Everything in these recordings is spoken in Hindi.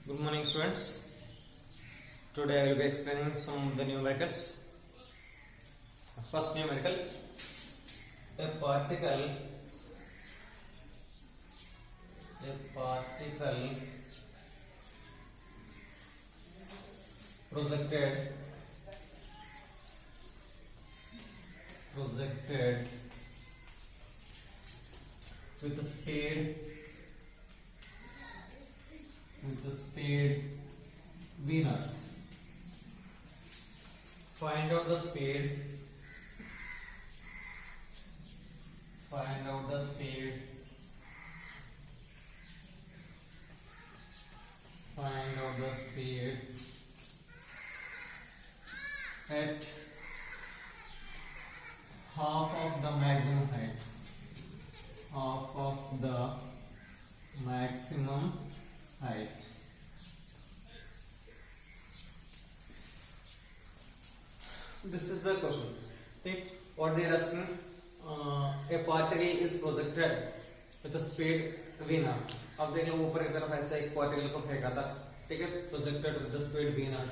Good morning, students. Today I will be explaining some of the numericals. First numerical: a particle projected with the speed v naught. Find out the speed at half of the maximum height. This is the question. Take what they are asking. A particle is projected with a speed v naught. अब देख लो ऊपर की तरफ ऐसा एक पार्टिकल को फेंका था, ठीक है, projected with the speed v naught.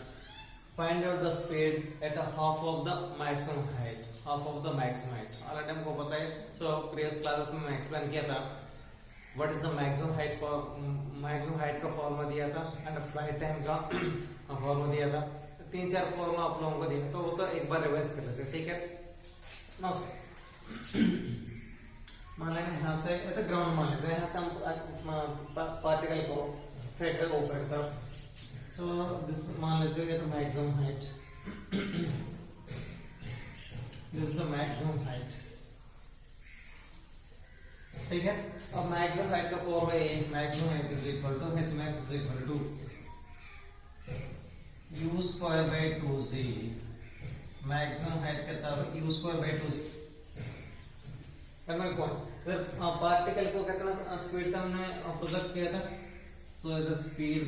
Find out the speed at a half of the maximum height. Already हमको पता है, तो प्रीवियस क्लासेस में मैं एक्सप्लेन किया था what is the maximum height का फॉर्मूला दिया था एंड फ्लाइट टाइम का फॉर्मूला दिया था. 3-4 फॉर्मूला आप लोगों को दिया, तो वो तो एक बार रिवाइज कर लेते, ठीक है. नाउ मान लेंगे यहाँ से ग्राउंड मान लेते हैं, यहाँ से हम पार्टिकल को फेंक रहे ऊपर की तरफ. सो दिस मान लीजिए तो maximum height, this is the maximum height, ठीक है. अब मैक्सिमम हाइट का फॉर्मूला है, maximum height is equal to h max is equal to u square by 2z. Maximum height कहता है u square by 2z. Particle को कितना स्पीड से हमने प्रोजेक्ट किया था, सो इधर speed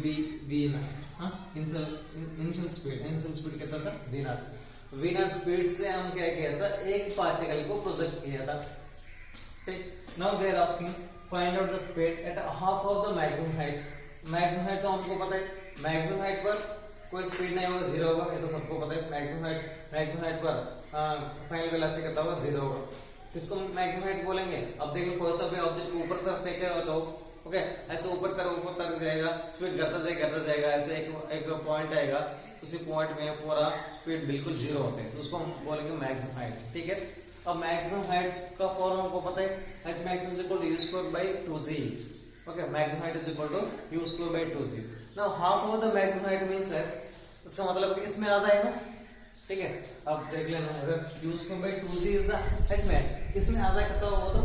v naught, initial speed कितना था v naught. v naught speed से हम क्या किया था, एक पार्टिकल को प्रोजेक्ट किया था, ठीक. Now they are asking find out the speed at half of the maximum height. Maximum height तो हमको पता है, मैक्सिमम हाइट पर कोई स्पीड नहीं होगा, जीरो होगा, ये तो सबको पता है. मैक्सिमम हाइट पर फाइनल वेलोसिटी कितना होगा, जीरो होगा. इसको मैक्सिमम हाइट बोलेंगे. अब देख लो कोई सा भी ऑब्जेक्ट को ऊपर तरफ फेंके हो तो ओके, ऐसे ऊपर तरफ जाएगा, स्पीड घटता जाएगा. ऐसे एक पॉइंट आएगा, उसी पॉइंट में पूरा स्पीड बिल्कुल जीरो होता है, तो उसको हम बोलेंगे मैक्सिमम हाइट, ठीक है. अब मैक्सिमम हाइट का फॉर्मूला हमको पता है, h max is equal to u square by 2z. Okay, maximum height is equal to u square by 2z. Now half of the maximum height means है, इसका मतलब इसमें आधा है ना, ठीक है. अब देख लेना, अगर u square by 2z is the h max, इसमें आधा कितना होगा, तो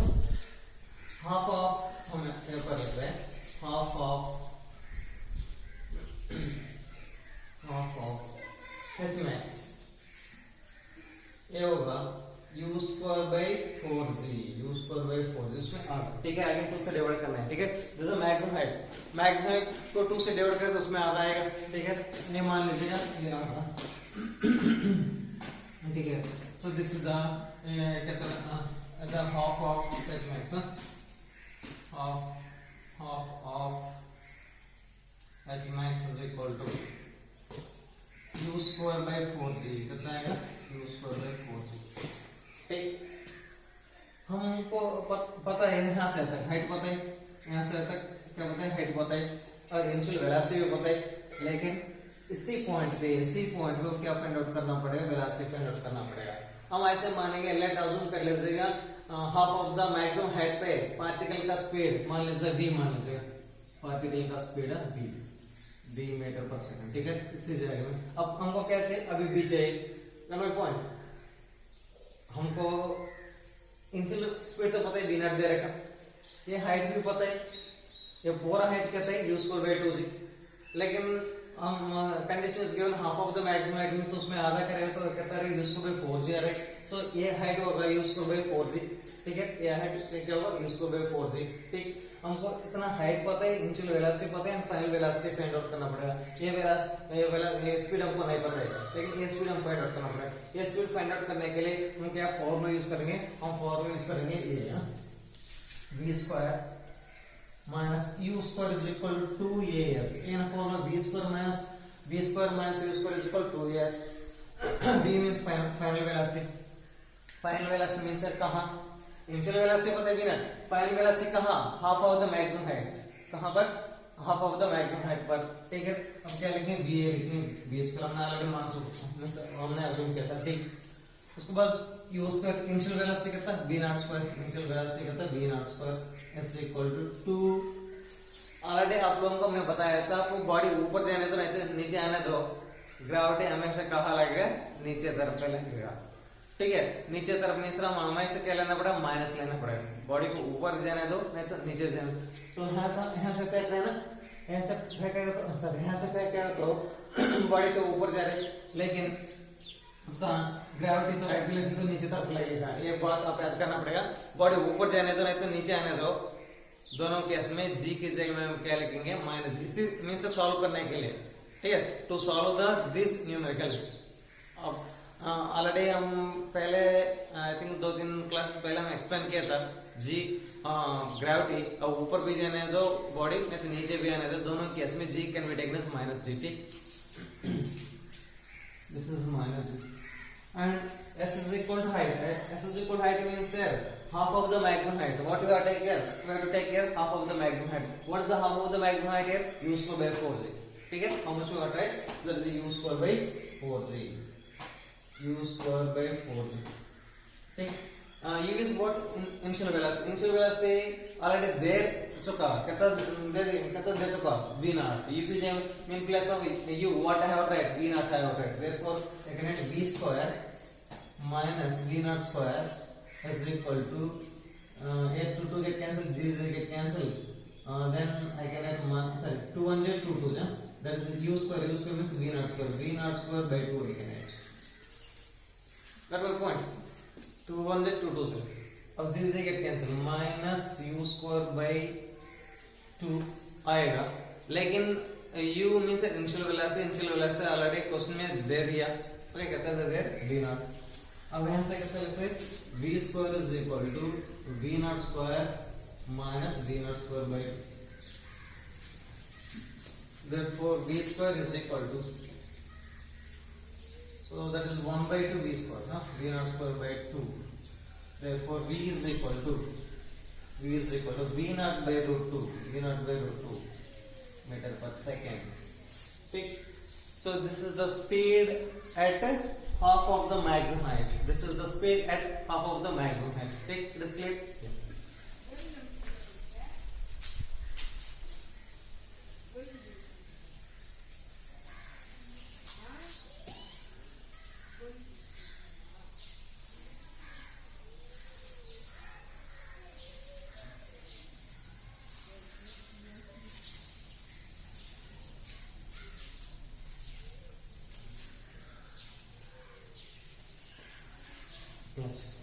हाफ ऑफ, हम यहाँ पर लेते हैं हाफ ऑफ h max, ये होगा u स्क्वायर बाई 4z. इसमें आधा, ठीक है. आगे 2 से डिवाइड करना है, ठीक है. दिस इज मैक्सिमम हाइट को 2 से डिवाइड करें तो उसमें आधा आएगा, ठीक है. ये मान लीजिएगा ये आधा, ठीक है. So this is the half of h max, half of h max is equal to u square by 4z. कितना आएगा, u square by 4z, ठीक. हमको पता है यहाँ से तक हाइट पता है, यहाँ से तक क्या पता है, हाइट पता है, और इनिशियल वेलोसिटी भी पता है. लेकिन इसी पॉइंट पे क्या फाइंड आउट करना पड़ेगा, वेलोसिटी फाइंड आउट करना पड़ेगा. हम ऐसे मानेंगे, लेट अज्यूम कर लीजिएगा half of the maximum height पे पार्टिकल का स्पीड मान लीजिए v, मान लीजिएगा पार्टिकल का स्पीड है v मीटर पर सेकंड, ठीक है. इसी जगह में अब हमको क्या चाहिए, अभी v चाहिए. नंबर पॉइंट हमको इनिशियल स्पीड तो पता है, v naught दे रखा, ये हाइट भी पता है, ये पूरा हाइट कहता है u square by 2z. लेकिन हम condition is given half of the maximum height means उसमें आधा करेगा तो कहता है u square by 4z आ रहा है. सो ये हाइट होगा u square by 4z, ठीक है. ये हाइट क्या होगा, u square by 4z, ठीक. हमको इतना हाइट पता है, इनिशियल वेलोसिटी पता है, and final velocity find out करना पड़ेगा. ये स्पीड हमको नहीं पता है, लेकिन ये स्पीड हम फाइंड आउट करना पड़ेगा. ये स्पीड फाइंड आउट करने के लिए हम क्या फॉर्मूला यूज करेंगे, हम फॉर्मूला यूज करेंगे ये v square minus u square is equal to 2as. ये ना formula v v square minus u square is equal to 2s. v means final velocity. Final velocity means कहाँ? Initial velocity पता है कि ना? Final velocity कहाँ? Half of the maximum height. कहाँ पर? Half of the maximum height पर. ठीक है? अब क्या लिखेंगे? v लिखेंगे. v square हमने ऑलरेडी मान चुके, हमने assume किया था. ठीक. उसके बाद u square initial velocity कितना? v naught square. Initial velocity कितना? v naught square is equal to 2. Already आप लोगों को हमने बताया था, आपको बॉडी ऊपर जाने दो नहीं तो नीचे आने दो. ग्रेविटी हमेशा कहाँ लगेगा? नीचे तरफ पे लगेगा. ठीक है, नीचे तरफ नहीं सर हमें से क्या लेना पड़ेगा? माइनस लेना पड़ेगा. बॉडी को ऊपर जाने दो नहीं तो नीचे जाने दो. तो यहाँ से फेंक रहे ना, यहाँ से फेंकेगा तो सर यहाँ से फेंकेगा तो बॉडी के ऊपर जा रही, लेकिन उसका ग्रेविटी तो एक्सीलरेशन तो नीचे तरफ लगेगा. ये बात आप याद करना पड़ेगा. बॉडी ऊपर जाने दो नहीं तो नीचे आने दो. दोनों केस में जी की जगह में क्या लिखेंगे? माइनस. इसी मीन्स से सॉल्व करने के लिए. ठीक है, to solve the this numericals. अब ऑलरेडी हम पहले आई थिंक 2-3 क्लास पहले हम एक्सप्लेन किया था जी ग्रेविटी और ऊपर भी जाने दो बॉडी नहीं तो नीचे भी आने दो. दोनों केस में g can be taken as minus g. ठीक, this is minus g and s is equal to height. S is equal to height means half of the maximum height. What we are taking here? We have to take here half of the maximum height. What is the half of the maximum height here? U square by 4g. ठीक है, how much we are taking? That is u square by 4g. U square by 4g. ठीक, u is what? Initial velocity. Initial velocity already there चुका. कितना दे चुका? v naught. u की जगह in place of u what I have write? v naught I have write. Therefore I can write v square minus v naught square is equal to 8 to 2 get cancelled, g get cancelled. Then I can write 2 1 2 2. That is u square. U square means v naught square. V naught square by 2 we can write. Got my point? 2 1 2 2. अब g get cancelled. Minus u square by 2 आएगा. लेकिन u means initial velocity. Initial velocity already question में दे दिया. ओके, कहता है देर v naught. अब यहाँ से कहते हैं v square is equal to v naught square minus v naught square by 2. Therefore v square is equal to, so that is 1 by 2 v square, no? V naught square by 2. Therefore v is equal to v naught by root 2. V naught by root 2 meter per second. Pick. So this is the speed at half of the maximum height. This is the speed at half of the maximum height. Take this clear? Yeah.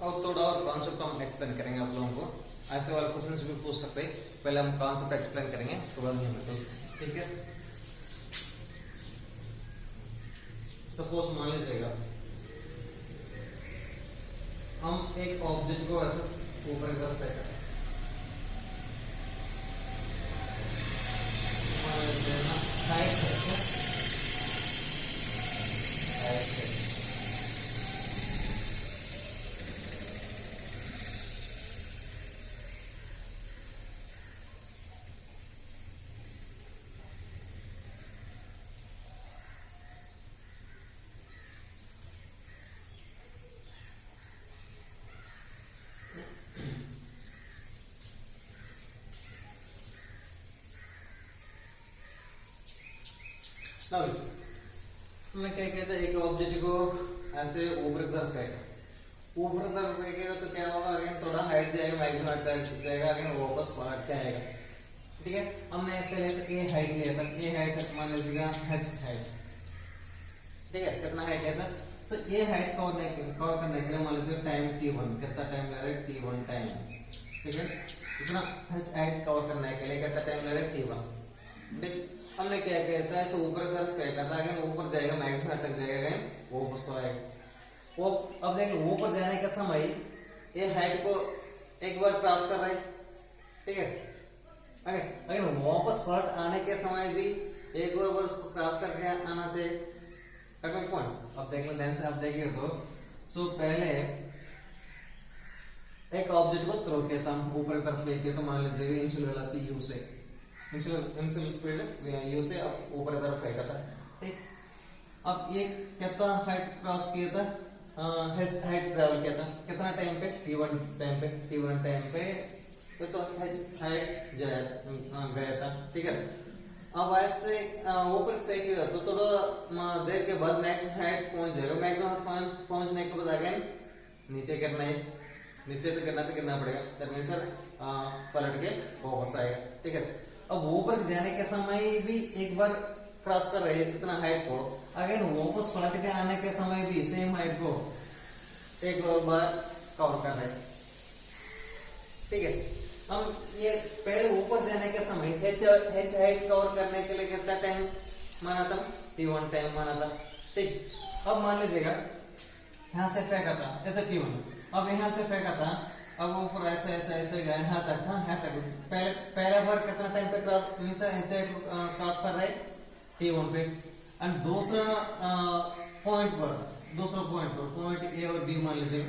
और थोड़ा और कॉन्सेप्ट हम एक्सप्लेन करेंगे आप लोगों को. ऐसे वाले क्वेश्चंस भी पूछ सकते हैं. पहले हम कॉन्सेप्ट एक्सप्लेन करेंगे, उसके बाद न्यूमेरिकल्स. ठीक है, सपोज मान लीजिएगा हम एक ऑब्जेक्ट को ऐसे ऊपर की तरफ फेंक रहे हैं. हाइट है मैं क्या कहता है, एक ऑब्जेक्ट को ऐसे ऊपर की तरफ फेंका. ऊपर की तरफ फेंकेगा तो क्या होगा? अगेन थोड़ा हाइट जाएगा, मैक्सिमम हाइट जाएगा, अगेन वापस पलट के आएगा. ठीक है, हमने ऐसे लिया था, ये हाइट लिया था, ये हाइट मान लीजिएगा h हाइट. ठीक है, कितना हाइट लिया था? सो ये हाइट कवर करने के लिए मान लीजिए टाइम t1. कितना टाइम ले रहा है? t1 time. ठीक है, इतना h हाइट कवर करने के लिए कितना टाइम ले रहा है? t1. देख हमने क्या किया था, ऐसे ऊपर की तरफ फेंका था, अगर ऊपर जाएगा मैक्सिमम हद तक जाएगा, वो वापस तो आएगा. वो अब देखिए ऊपर जाने का समय ये हाइट को एक बार क्रॉस कर रहा है. ठीक है, अगर वापस पलट आने के समय भी एक और बार उसको क्रॉस करके आना चाहिए कट पॉइंट। अब देख लो ध्यान से, आप देखिए तो सो पहले एक ऑब्जेक्ट को थ्रो किया था, ऊपर की तरफ फेंक किया, तो मान लीजिए इनिशियल वेलोसिटी u से, इनिशियल स्पीड u से अब ऊपर की तरफ फेंका था, ठीक। अब ये कितना हाइट क्रॉस किया था, h हाइट ट्रैवल किया था, कितना टाइम पे, t1 टाइम पे, t1 टाइम पे, तो h हाइट गया था, ठीक है। अब ऐसे ऊपर फेंकेगा तो थोड़ा देर के बाद मैक्स हाइट पहुंच जाएगा, मैक्सिमम हाइट पहुंचने के बाद अगेन नीचे गिरना है, नीचे तो गिरना पड़ेगा, दैट मींस सर पलट के वापस आएगा, ठीक है। अब ऊपर जाने के समय भी एक बार क्रॉस कर रहे हैं कितना हाइट को, अगर वापस पलट के आने के समय भी सेम हाइट को एक और बार कवर कर रहे हैं, ठीक है। हम ये पहले ऊपर जाने के समय h हाइट कवर करने के लिए कितना टाइम माना था, t1 टाइम माना था, ठीक। अब मान लीजिएगा यहाँ से फेंका था, ये तो t1, अब यहाँ से फेंका था, अब ऊपर ऐसे ऐसे ऐसे गया यहाँ तक, यहाँ तक पहला बार कितना टाइम पे क्रॉस h हाइट क्रॉस कर रहे t1 पे, एंड दूसरा पॉइंट पर पॉइंट a और b मान लीजिए,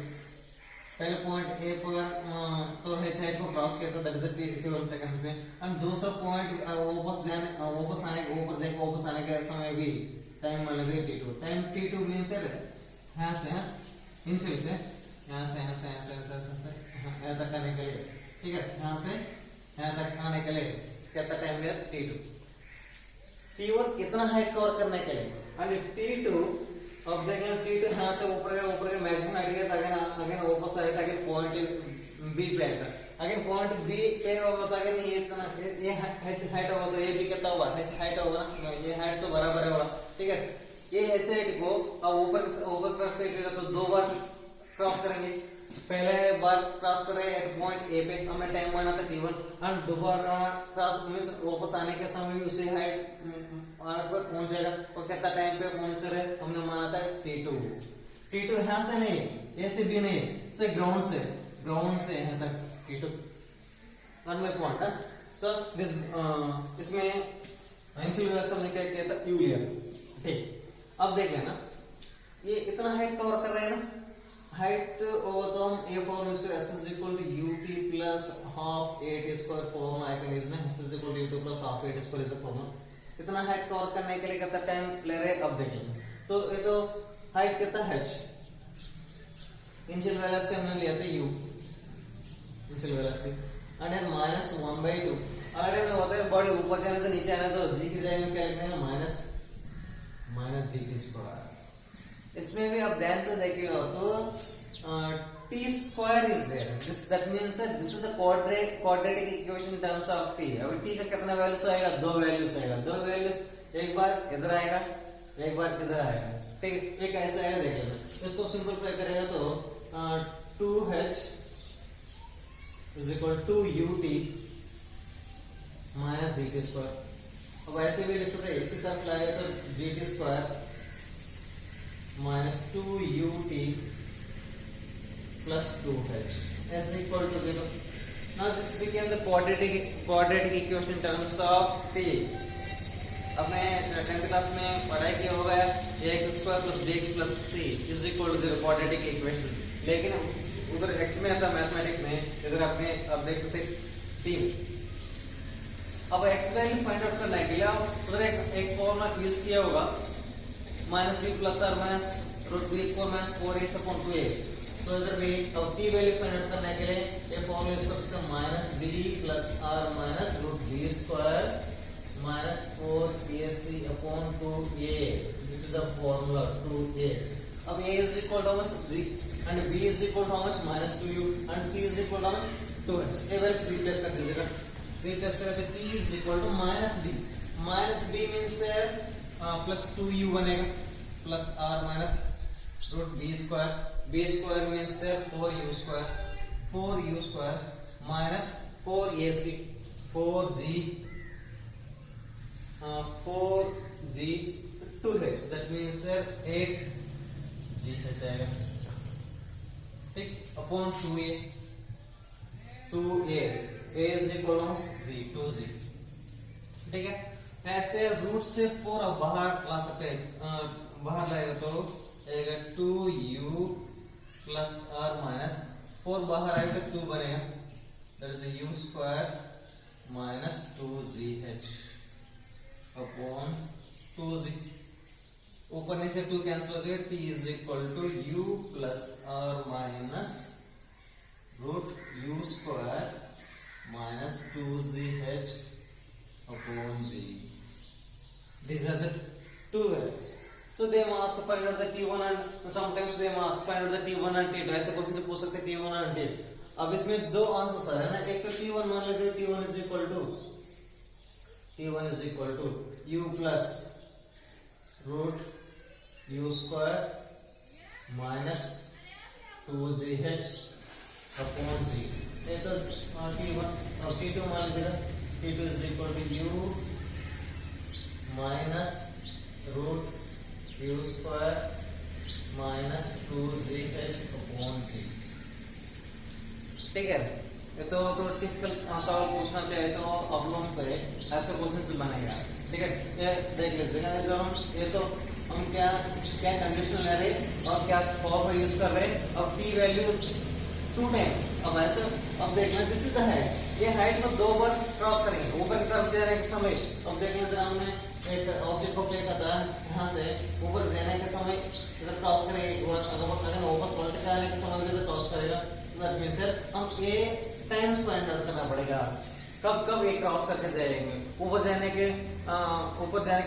पहले पॉइंट ए पर तो h हाइट को क्रॉस किया था, दैट इज t1 सेकंड पे, एंड दूसरा पॉइंट वापस आने के समय भी टाइम मान लीजिए t2, टाइम t2 मींस यहाँ से इनिशियल से यहाँ से यहाँ तक आने के लिए, ठीक है, यहाँ से यहाँ तक आने के लिए कितना टाइम लिया t2, t1 कितना हाइट कवर करने के लिए, एंड t2 अब देखें t2 यहाँ से ऊपर के मैक्सिमम हाइट गया था, अगेन वापस आया था, अगेन पॉइंट b पे आया था, अगेन पॉइंट b पे होगा तो अगेन ये इतना ये h हाइट होगा तो ये भी कितना होगा, h हाइट होगा ना, ये हाइट से बराबर होगा, ठीक है। ये h हाइट को अब ऊपर तरफ फेंकेगा तो दो बार क्रॉस करेंगे, पहले बार क्रॉस कर रहे एट पॉइंट ए पे, हमने टाइम माना था t1, एंड दोबारा क्रॉस मींस वापस आने के समय भी उसी हाइट पर पहुंच जाएगा, और कितना टाइम पे पहुंच रहे हमने माना था t2 यहाँ से नहीं, ए से भी नहीं, से ग्राउंड से यहाँ तक t2 वन में पॉइंट। सो दिस इसमें इनिशियल वेलोसिटी हमने क्या किया था, u लिया, ठीक। अब देख लेना ये इतना हाइट कवर कर रहे हैं ना, हाइट ओवर तो हम a फॉर्म यूज करें, s is equal to ut plus half 8 square form I can use ना, s is equal to ut plus half 8 square is the formula. इतना हाइट कवर करने के लिए कितना टाइम ले रहे अब देखेंगे। सो ये तो हाइट कितना h, इनिशियल वेलोसिटी हमने लिया था u, initial velocity and then minus 1/2, अगर हमें होता है बॉडी ऊपर जाने से नीचे आना तो g की जगह में क्या लिखते हैं माइनस g स्क्वायर। इसमें भी आप ध्यान से देखिएगा तो t square is there, that means that this is the quadratic equation in terms of t। अब t का कितना वैल्यूज आएगा, दो वैल्यूज, एक बार इधर आएगा एक बार इधर आएगा, ठीक है। ये कैसे आएगा देख लेना, इसको सिंपलीफाई करेगा तो 2h is equal to ut minus gt square। अब ऐसे भी लिख सकते हैं, इसी तरफ लाएगा तो gt square minus 2ut plus 2h is equal to 0। Now this became the quadratic equation in terms of t। अपने 10th क्लास में पढ़ाई किया होगा ax square plus bx plus c is equal to 0 quadratic equation, लेकिन उधर x में आता मैथमेटिक्स में, इधर आपने अब देख सकते 3। अब x वैल्यू फाइंड आउट करने के लिए उधर एक फॉर्मूला यूज किया होगा minus B plus or minus root B square minus 4a upon 2a। तो इधर भी अब t वैल्यू फाइंड आउट करने के लिए ये फॉर्मूला यूज कर सकते हैं, minus B plus or minus root B square minus 4ac upon 2a। This is the formula 2a। अब a is equal to much g and b is equal to much minus 2u and c is equal to much 2h। ये वैल्यूज रिप्लेस कर दीजिएगा, रिप्लेस करके t is equal to minus b means plus 2u बनेगा plus or minus root B square means 4u square minus 4ac 4g 2h, that means 8gh आएगा, ठीक, upon 2a a is equal to g 2g, ठीक है। ऐसे रूट से 4 अब बाहर ला सकते हैं, बाहर लाएगा तो 2u प्लस r माइनस 4 बाहर आएगा 2 बनेगा, that is u square minus 2gh upon 2g। ऊपर में से 2 कैंसिल हो जाएगा, t is equal to u plus r minus root u square minus 2gh upon g. These are the two values. So they must find out the t1 and sometimes they must find out the t1 and t2. ऐसे क्वेश्चन से पूछ सकते हैं t1 and t2। अब इसमें दो आंसर्स आ रहे हैं ना, एक तो t1 मान लीजिए, t1 is equal to u plus root u square minus 2gh upon g। ये तो t1 और t2 मान लीजिएगा, t2 is equal to u minus root u square minus 2gh upon g। ठीक है, ये तो टिपिकल सवाल पूछना चाहिए तो अवलोम से ऐसे क्वेश्चन से बनेगा। ठीक है, ये देख लीजिएगा, ये तो हम क्या क्या कंडीशन ले रहे और क्या फॉर्म यूज कर रहे, अब t वैल्यू 2 टाइम। अब ऐसे अब देखना दिस इज द हाइट, ये हाइट को 2 बार क्रॉस करेंगे ऊपर की तरफ जाने के समय। अब देख लेते हैं, हमने एक ऑब्जेक्ट को प्ले करता है, यहाँ से ऊपर जाने के समय इधर क्रॉस करेगा एक बार, अगर वापस पलट के आने के समय भी इधर क्रॉस करेगा। हम ये टाइम स्पेंड करना पड़ेगा, कब कब ये क्रॉस करके जाएंगे, ऊपर जाने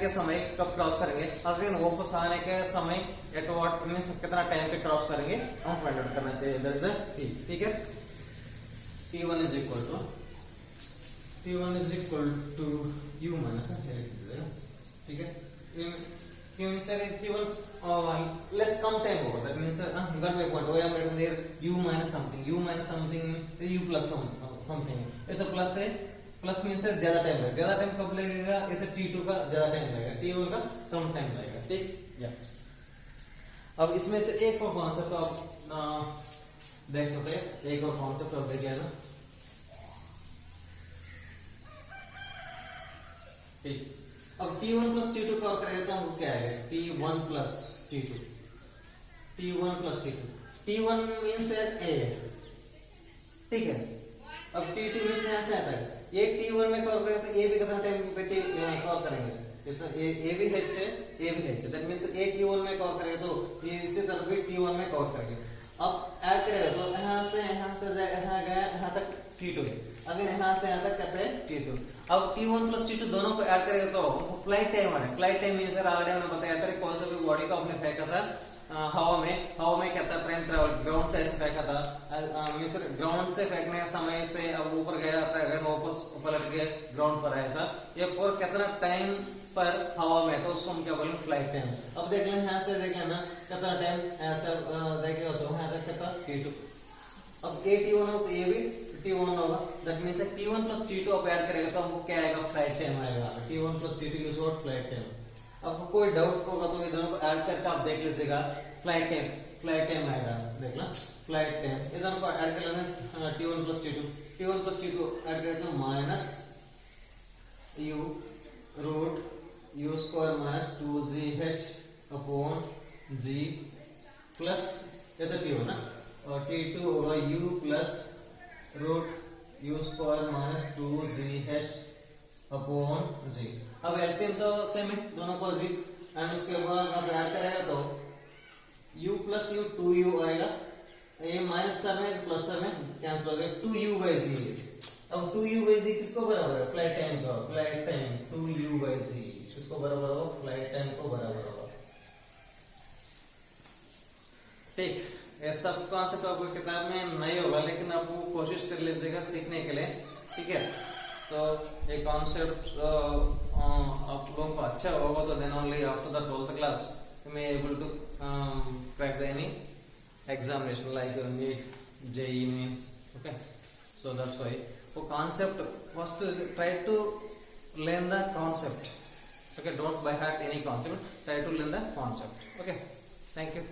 के समय कब क्रॉस करेंगे, अगर वापस आने के समय एट व्हाट मींस कितना टाइम पे क्रॉस करेंगे हम फाइंड आउट करना चाहिए। That's the t। ठीक है, t1 is equal to u minus, ठीक है, t1 less कम टाइम होगा, that means one way point होगा मेरे there u minus something u plus something। ये तो प्लस है, प्लस मींस ज्यादा टाइम लगेगा, ज्यादा टाइम कब लगेगा, ये तो t2 का ज्यादा टाइम लगेगा, t1 का कम टाइम लगेगा। ठीक या अब इसमें से एक और कॉन्सेप्ट आप देख सकते हैं, एक और कॉन्सेप्ट आप देख लेना। ठीक, अब t1 प्लस t2 का करेंगे तो हमको क्या आएगा, t1 plus t2, t1 plus t2, t1 means a। ठीक है, अब t2 मींस यहाँ से आता है, ये t1 में कवर करेंगे तो a भी कितना टाइम पे कवर करेंगे, a भी h है, दैट मींस a t1 में कवर करेगा तो ये इसी तरह भी t1 में कवर करेंगे। अब ऐड करेगा तो यहाँ से यहाँ गया यहाँ तक t2 है, अगर यहाँ से यहाँ तक कहते हैं t2। अब t1 प्लस t2 दोनों को ऐड करेगा तो फ्लाइट टाइम आ रहा है। फ्लाइट टाइम मींस ऑलरेडी हमने बताया था कौन सा भी बॉडी को हमने फेंका था हवा में कहता है टाइम ट्रेवल, ग्राउंड से ऐसे फेंका था, मींस ग्राउंड से फेंकने समय से अब ऊपर गया था, अगर वापस पलट के ग्राउंड पर आया था, ये और कितना टाइम पर हवा में, तो उसको हम क्या बोलेंगे, फ्लाइट टाइम। अब देख लें यहाँ से देख लेना कितना टाइम ऐसा देखेगा तो यहाँ तक कितना t2। अब a t1 हो तो ये भी t1 होगा, that means t1 plus t2 आप ऐड करेगा तो हमको क्या आएगा, फ्लाइट टाइम आएगा। t1 plus t2 is what, flight time. अब कोई डाउट होगा तो ये दोनों को ऐड करके आप देख लीजिएगा, फ्लाइट टाइम आएगा, देखना फ्लाइट टाइम। ये दोनों को ऐड कर लेना, t1 प्लस t2 ऐड करके minus u root u square minus 2gh upon g plus ये तो t1 ना, और t2 होगा u plus root u square minus 2gh upon g। अब एलसीएम तो सेम है दोनों को g, एंड उसके बाद आप ऐड करेगा तो u प्लस u 2u आएगा, ये माइनस टर्म है प्लस टर्म है कैंसिल हो गया, 2u बाई g। अब 2u बाई g किसको बराबर है, फ्लाइट टाइम का, flight time 2u by g किसको बराबर होगा, फ्लाइट टाइम को बराबर होगा। ठीक, ये सब कॉन्सेप्ट आपको किताब में नहीं होगा, लेकिन आप वो कोशिश कर लीजिएगा सीखने के लिए। ठीक है, तो ये कॉन्सेप्ट आप लोगों को अच्छा होगा तो then only after the 12th class you may able to crack the any examination like NEET, JEE means, okay, so that's why for concept first try to learn the concept, okay, don't by heart any concept, try to learn the concept, okay, thank you.